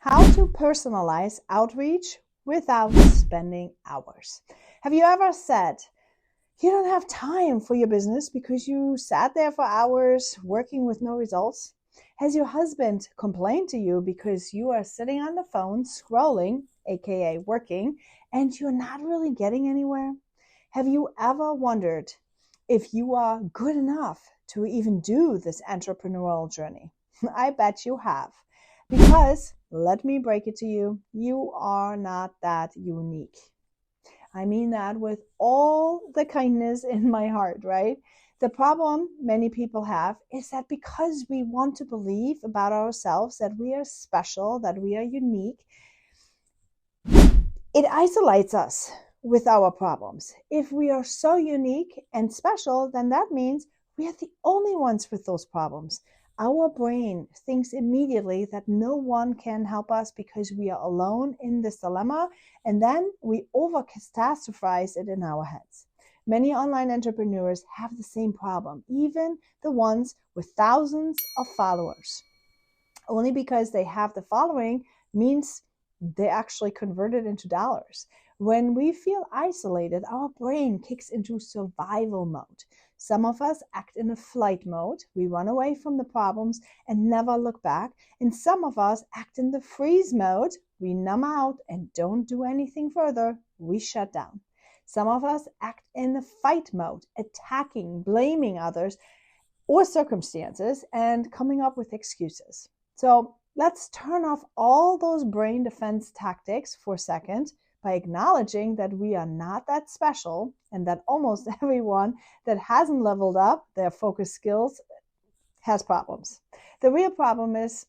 How to personalize outreach without spending hours. Have you ever said you don't have time for your business because you sat there for hours working with no results? Has your husband complained to you because you are sitting on the phone scrolling, aka working, and you're not really getting anywhere? Have you ever wondered if you are good enough to even do this entrepreneurial journey? I bet you have. Because, let me break it to you, you are not that unique. I mean that with all the kindness in my heart, right? The problem many people have is that because we want to believe about ourselves that we are special, that we are unique, it isolates us with our problems. If we are so unique and special, then that means we are the only ones with those problems. Our brain thinks immediately that no one can help us because we are alone in this dilemma, and then we over catastrophize it in our heads. Many online entrepreneurs have the same problem, even the ones with thousands of followers. Only because they have the following means they actually convert it into dollars. When we feel isolated, our brain kicks into survival mode. Some of us act in a flight mode. We run away from the problems and never look back. And some of us act in the freeze mode. We numb out and don't do anything further. We shut down. Some of us act in the fight mode, attacking, blaming others or circumstances, and coming up with excuses. So let's turn off all those brain defense tactics for a second by acknowledging that we are not that special and that almost everyone that hasn't leveled up their focus skills has problems. The real problem is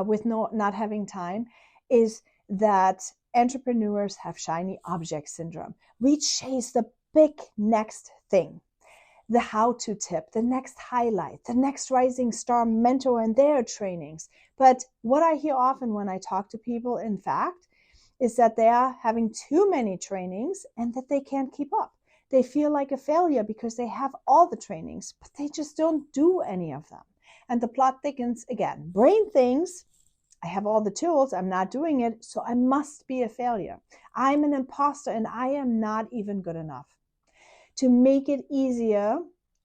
with not having time is that entrepreneurs have shiny object syndrome. We chase the big next thing, the how-to tip, the next highlight, the next rising star mentor and their trainings. But what I hear often when I talk to people, in fact, is that they are having too many trainings and that they can't keep up. They feel like a failure because they have all the trainings, but they just don't do any of them. And the plot thickens again. Brain thinks, I have all the tools, I'm not doing it, so I must be a failure. I'm an imposter and I am not even good enough. To make it easier,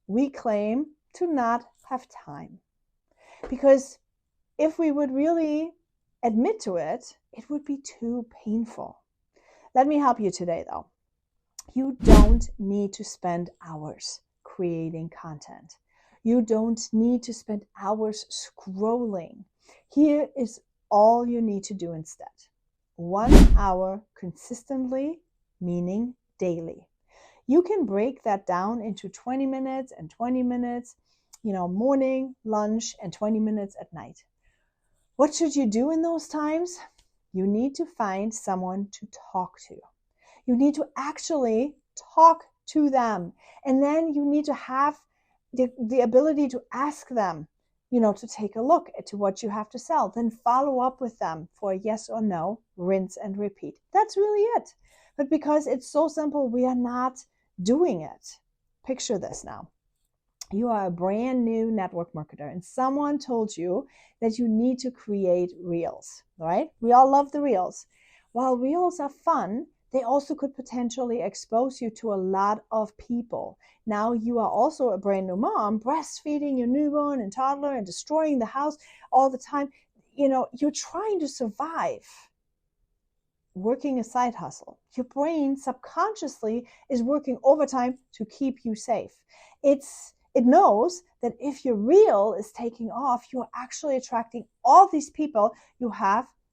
we claim to not have time. Because if we would really admit to it, it would be too painful. Let me help you today, though. You don't need to spend hours creating content. You don't need to spend hours scrolling. Here is all you need to do instead. 1 hour consistently, meaning daily. You can break that down into 20 minutes and 20 minutes, morning, lunch, and 20 minutes at night. What should you do in those times? You need to find someone to talk to. You need to actually talk to them. And then you need to have the ability to ask them, to take a look at what you have to sell. Then follow up with them for a yes or no, rinse and repeat. That's really it. But because it's so simple, we are not doing it. Picture this now. You are a brand new network marketer and someone told you that you need to create reels, right? We all love the reels. While reels are fun, they also could potentially expose you to a lot of people. Now you are also a brand new mom, breastfeeding your newborn and toddler and destroying the house all the time. You're trying to survive. Working a side hustle. Your brain subconsciously is working overtime to keep you safe. It knows that if your reel is taking off, you're actually attracting all these people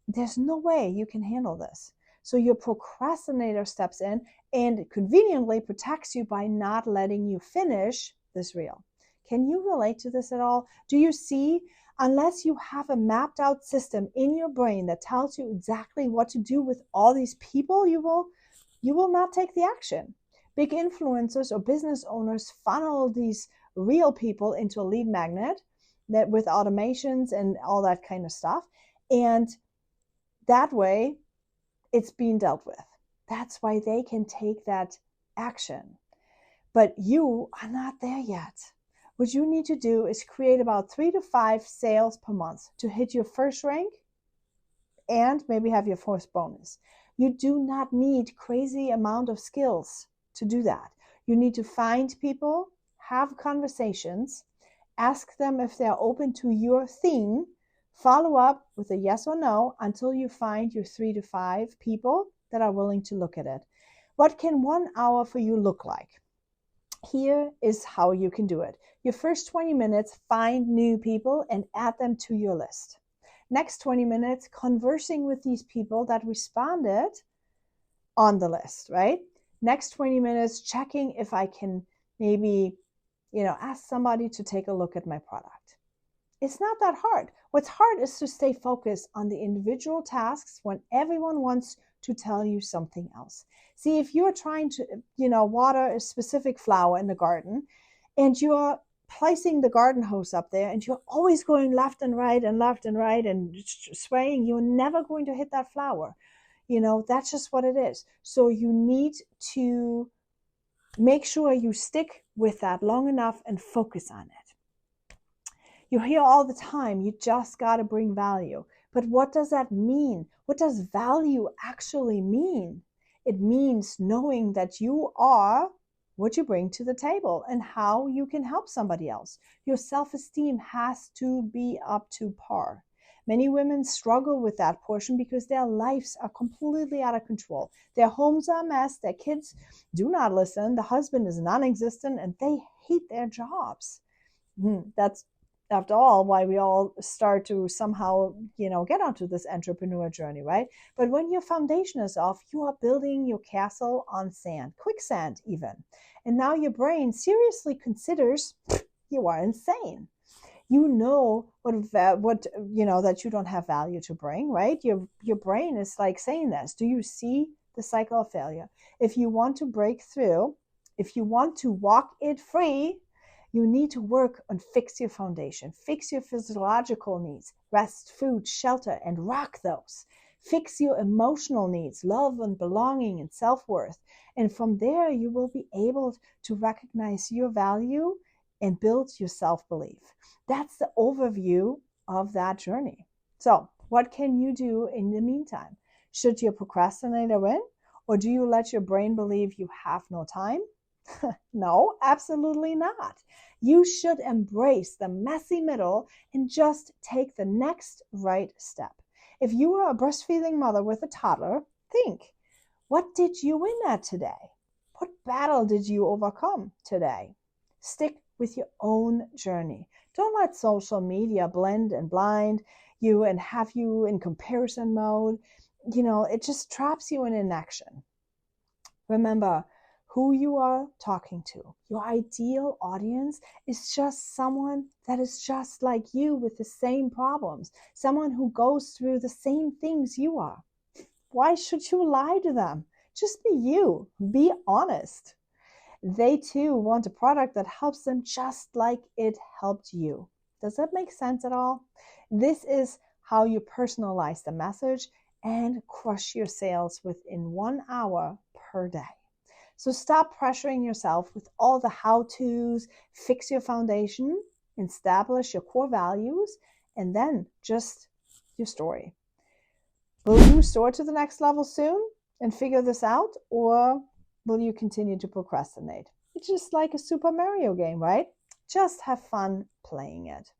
there's no way you can handle this. So your procrastinator steps in and conveniently protects you by not letting you finish this reel. Can you relate to this at all? Do you see? Unless you have a mapped out system in your brain that tells you exactly what to do with all these people, you will not take the action. Big influencers or business owners funnel these real people into a lead magnet that with automations and all that kind of stuff. And that way it's being dealt with. That's why they can take that action. But you are not there yet. What you need to do is create about 3 to 5 sales per month to hit your first rank and maybe have your first bonus. You do not need crazy amount of skills to do that. You need to find people, have conversations, ask them if they're open to your theme, follow up with a yes or no until you find your 3 to 5 people that are willing to look at it. What can 1 hour for you look like? Here is how you can do it. Your first 20 minutes, find new people and add them to your list. Next 20 minutes, conversing with these people that responded on the list, right? Next 20 minutes, checking if I can maybe, ask somebody to take a look at my product. It's not that hard. What's hard is to stay focused on the individual tasks when everyone wants to tell you something else. See, if you're trying to, water a specific flower in the garden and you're placing the garden hose up there and you're always going left and right and swaying, you're never going to hit that flower. That's just what it is. So you need to make sure you stick with that long enough and focus on it. You hear all the time, you just got to bring value. But what does that mean? What does value actually mean? It means knowing that you are what you bring to the table and how you can help somebody else. Your self-esteem has to be up to par. Many women struggle with that portion because their lives are completely out of control. Their homes are a mess. Their kids do not listen. The husband is non-existent and they hate their jobs. That's, after all, why we all start to somehow, get onto this entrepreneur journey, right? But when your foundation is off, you are building your castle on sand, quicksand even. And now your brain seriously considers you are insane. That you don't have value to bring, right? Your brain is like saying this. Do you see the cycle of failure? If you want to break through, if you want to walk it free, you need to work on fix your foundation, fix your physiological needs, rest, food, shelter, and rock those. Fix your emotional needs, love and belonging and self-worth. And from there, you will be able to recognize your value and build your self-belief. That's the overview of that journey. So what can you do in the meantime? Should your procrastinator win? Or do you let your brain believe you have no time? No, absolutely not. You should embrace the messy middle and just take the next right step. If you are a breastfeeding mother with a toddler, think, what did you win at today? What battle did you overcome today? Stick with your own journey. Don't let social media blend and blind you and have you in comparison mode. It just traps you in inaction. Remember who you are talking to. Your ideal audience is just someone that is just like you with the same problems, someone who goes through the same things you are. Why should you lie to them? Just be you. Be honest. They too want a product that helps them just like it helped you. Does that make sense at all? This is how you personalize the message and crush your sales within 1 hour per day. So stop pressuring yourself with all the how-tos, fix your foundation, establish your core values, and then just your story. Will you soar to the next level soon and figure this out, or will you continue to procrastinate? It's just like a Super Mario game, right? Just have fun playing it.